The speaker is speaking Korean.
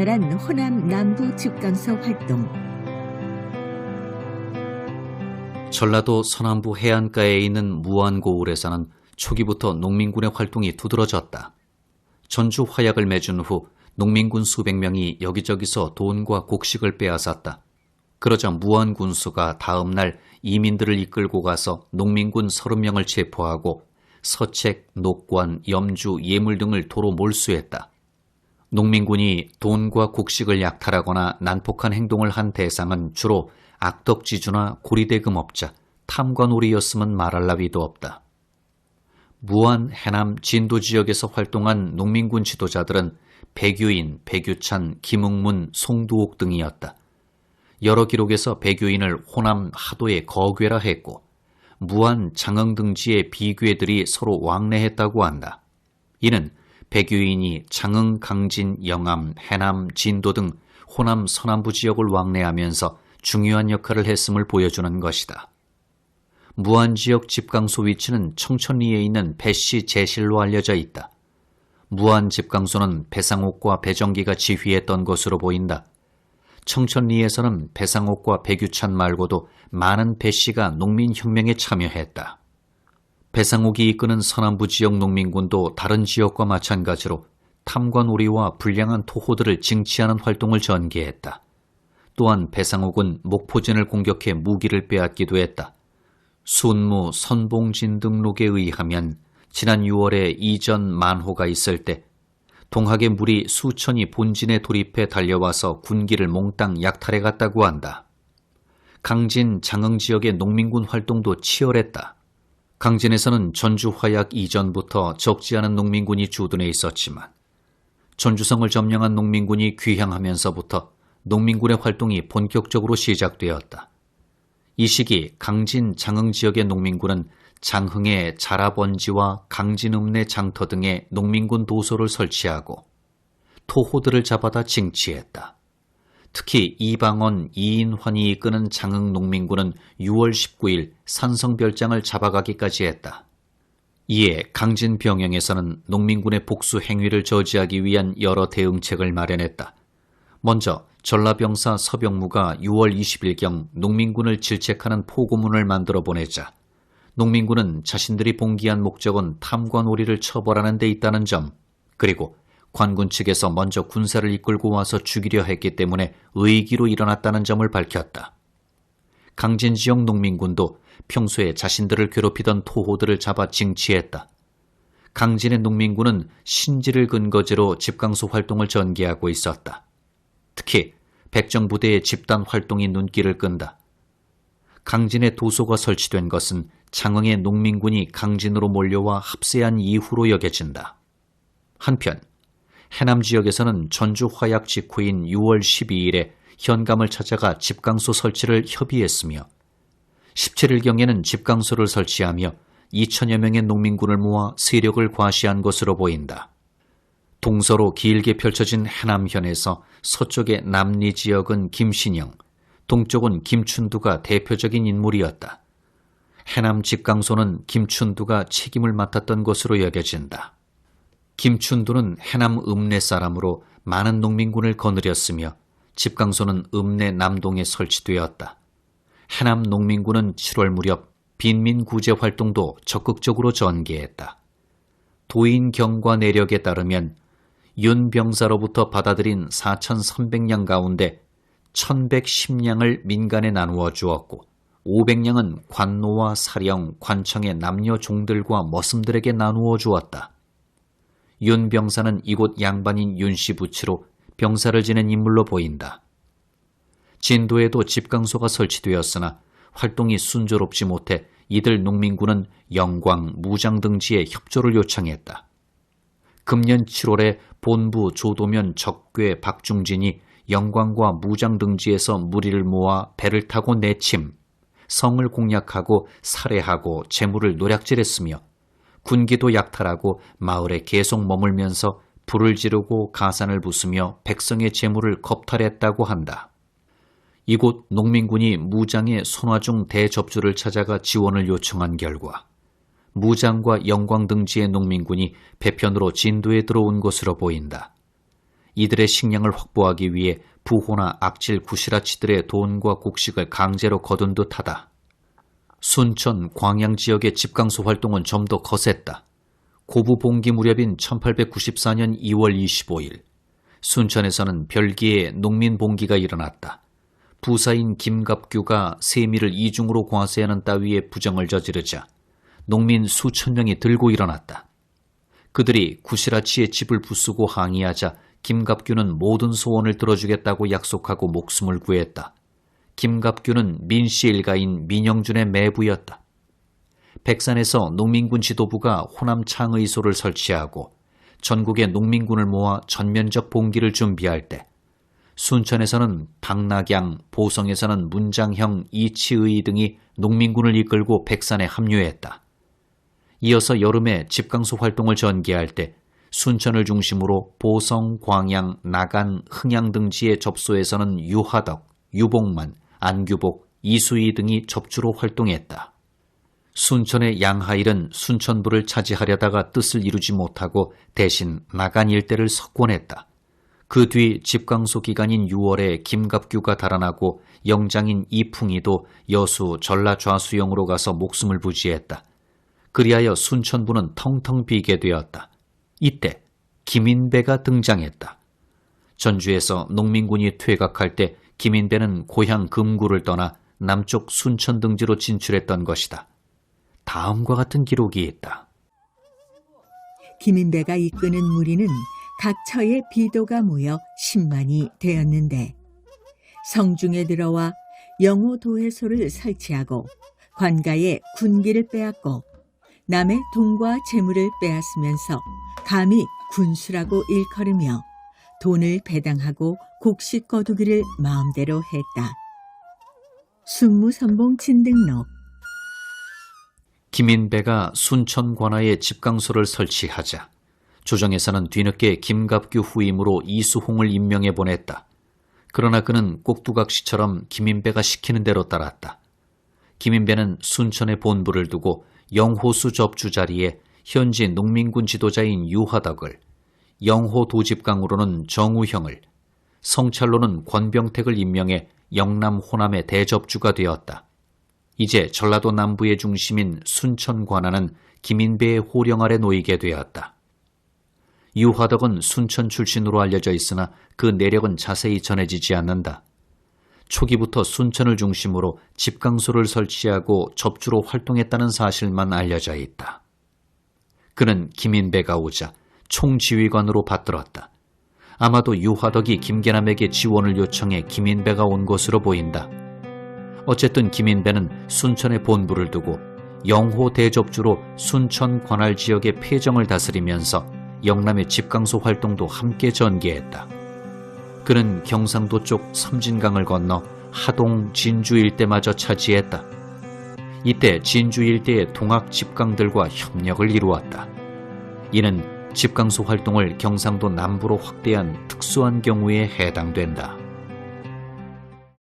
격렬한 호남 남부 집강서 활동. 전라도 서남부 해안가에 있는 무안고을에서는 초기부터 농민군의 활동이 두드러졌다. 전주 화약을 맺은 후 농민군 수백 명이 여기저기서 돈과 곡식을 빼앗았다. 그러자 무안군수가 다음 날 이민들을 이끌고 가서 농민군 30명을 체포하고 서책, 녹관, 염주, 예물 등을 도로 몰수했다. 농민군이 돈과 곡식을 약탈하거나 난폭한 행동을 한 대상은 주로 악덕지주나 고리대금업자, 탐관오리였으면 말할 나위도 없다. 무안, 해남, 진도 지역에서 활동한 농민군 지도자들은 백유인, 백유찬, 김응문, 송두옥 등이었다. 여러 기록에서 백유인을 호남 하도의 거괴라 했고 무안, 장흥 등지의 비괴들이 서로 왕래했다고 한다. 이는 백유인이 장흥, 강진, 영암, 해남, 진도 등 호남 서남부 지역을 왕래하면서 중요한 역할을 했음을 보여주는 것이다. 무안 지역 집강소 위치는 청천리에 있는 배씨 제실로 알려져 있다. 무안 집강소는 배상옥과 배정기가 지휘했던 것으로 보인다. 청천리에서는 배상옥과 백유찬 말고도 많은 배씨가 농민혁명에 참여했다. 배상옥이 이끄는 서남부 지역 농민군도 다른 지역과 마찬가지로 탐관오리와 불량한 토호들을 징치하는 활동을 전개했다. 또한 배상옥은 목포진을 공격해 무기를 빼앗기도 했다. 순무, 선봉진 등록에 의하면 지난 6월에 이전 만호가 있을 때 동학의 무리 수천이 본진에 돌입해 달려와서 군기를 몽땅 약탈해 갔다고 한다. 강진, 장흥 지역의 농민군 활동도 치열했다. 강진에서는 전주 화약 이전부터 적지 않은 농민군이 주둔해 있었지만 전주성을 점령한 농민군이 귀향하면서부터 농민군의 활동이 본격적으로 시작되었다. 이 시기 강진, 장흥 지역의 농민군은 장흥의 자라번지와 강진읍내 장터 등의 농민군 도소를 설치하고 토호들을 잡아다 징치했다. 특히 이방원, 이인환이 이끄는 장흥 농민군은 6월 19일 산성별장을 잡아가기까지 했다. 이에 강진 병영에서는 농민군의 복수 행위를 저지하기 위한 여러 대응책을 마련했다. 먼저 전라병사 서병무가 6월 20일경 농민군을 질책하는 포고문을 만들어 보내자 농민군은 자신들이 봉기한 목적은 탐관오리를 처벌하는 데 있다는 점, 그리고 관군 측에서 먼저 군사를 이끌고 와서 죽이려 했기 때문에 의기로 일어났다는 점을 밝혔다. 강진 지역 농민군도 평소에 자신들을 괴롭히던 토호들을 잡아 징치했다. 강진의 농민군은 신지를 근거지로 집강소 활동을 전개하고 있었다. 특히 백정부대의 집단 활동이 눈길을 끈다. 강진의 도소가 설치된 것은 장흥의 농민군이 강진으로 몰려와 합세한 이후로 여겨진다. 한편 해남 지역에서는 전주 화약 직후인 6월 12일에 현감을 찾아가 집강소 설치를 협의했으며 17일경에는 집강소를 설치하며 2천여 명의 농민군을 모아 세력을 과시한 것으로 보인다. 동서로 길게 펼쳐진 해남현에서 서쪽의 남리 지역은 김신영, 동쪽은 김춘두가 대표적인 인물이었다. 해남 집강소는 김춘두가 책임을 맡았던 것으로 여겨진다. 김춘두는 해남 읍내 사람으로 많은 농민군을 거느렸으며 집강소는 읍내 남동에 설치되었다. 해남 농민군은 7월 무렵 빈민구제 활동도 적극적으로 전개했다. 도인 경과 내력에 따르면 윤 병사로부터 받아들인 4,300량 가운데 1,110량을 민간에 나누어 주었고 500량은 관노와 사령, 관청의 남녀 종들과 머슴들에게 나누어 주었다. 윤 병사는 이곳 양반인 윤씨 부치로 병사를 지낸 인물로 보인다. 진도에도 집강소가 설치되었으나 활동이 순조롭지 못해 이들 농민군은 영광, 무장 등지에 협조를 요청했다. 금년 7월에 본부 조도면 적괴 박중진이 영광과 무장 등지에서 무리를 모아 배를 타고 내침, 성을 공략하고 살해하고 재물을 노략질했으며 군기도 약탈하고 마을에 계속 머물면서 불을 지르고 가산을 부수며 백성의 재물을 겁탈했다고 한다. 이곳 농민군이 무장의 손화중 대접주를 찾아가 지원을 요청한 결과 무장과 영광 등지의 농민군이 배편으로 진도에 들어온 것으로 보인다. 이들의 식량을 확보하기 위해 부호나 악질 구시라치들의 돈과 곡식을 강제로 거둔 듯하다. 순천, 광양 지역의 집강소 활동은 좀 더 거셌다. 고부 봉기 무렵인 1894년 2월 25일, 순천에서는 별기에 농민 봉기가 일어났다. 부사인 김갑규가 세미를 이중으로 과세하는 따위의 부정을 저지르자 농민 수천 명이 들고 일어났다. 그들이 구시라치의 집을 부수고 항의하자 김갑규는 모든 소원을 들어주겠다고 약속하고 목숨을 구했다. 김갑규는 민씨 일가인 민영준의 매부였다. 백산에서 농민군 지도부가 호남 창의소를 설치하고 전국의 농민군을 모아 전면적 봉기를 준비할 때 순천에서는 박낙양, 보성에서는 문장형, 이치의 등이 농민군을 이끌고 백산에 합류했다. 이어서 여름에 집강소 활동을 전개할 때 순천을 중심으로 보성, 광양, 나간, 흥양 등지의 접소에서는 유하덕, 유복만, 안규복, 이수희 등이 접주로 활동했다. 순천의 양하일은 순천부를 차지하려다가 뜻을 이루지 못하고 대신 나간 일대를 석권했다. 그 뒤 집강소 기간인 6월에 김갑규가 달아나고 영장인 이풍이도 여수 전라 좌수영으로 가서 목숨을 부지했다. 그리하여 순천부는 텅텅 비게 되었다. 이때 김인배가 등장했다. 전주에서 농민군이 퇴각할 때 김인배는 고향 금구를 떠나 남쪽 순천 등지로 진출했던 것이다. 다음과 같은 기록이 있다. 김인배가 이끄는 무리는 각 처에 비도가 모여 10만이 되었는데 성중에 들어와 영호도회소를 설치하고 관가에 군기를 빼앗고 남의 돈과 재물을 빼앗으면서 감히 군수라고 일컬으며 돈을 배당하고 곡식 거두기를 마음대로 했다. 순무선봉 진등록. 김인배가 순천 관하에 집강소를 설치하자 조정에서는 뒤늦게 김갑규 후임으로 이수홍을 임명해 보냈다. 그러나 그는 꼭두각시처럼 김인배가 시키는 대로 따랐다. 김인배는 순천에 본부를 두고 영호수 접주 자리에 현지 농민군 지도자인 유하덕을, 영호 도집강으로는 정우형을, 성찰로는 권병택을 임명해 영남 호남의 대접주가 되었다. 이제 전라도 남부의 중심인 순천 관하는 김인배의 호령 아래 놓이게 되었다. 유화덕은 순천 출신으로 알려져 있으나 그 내력은 자세히 전해지지 않는다. 초기부터 순천을 중심으로 집강소를 설치하고 접주로 활동했다는 사실만 알려져 있다. 그는 김인배가 오자 총지휘관으로 받들었다. 아마도 유화덕이 김계남에게 지원을 요청해 김인배가 온 것으로 보인다. 어쨌든 김인배는 순천에 본부를 두고 영호 대접주로 순천 관할 지역의 폐정을 다스리면서 영남의 집강소 활동도 함께 전개했다. 그는 경상도 쪽 섬진강을 건너 하동, 진주 일대마저 차지했다. 이때 진주 일대의 동학 집강들과 협력을 이루었다. 이는 집강소 활동을 경상도 남부로 확대한 특수한 경우에 해당된다.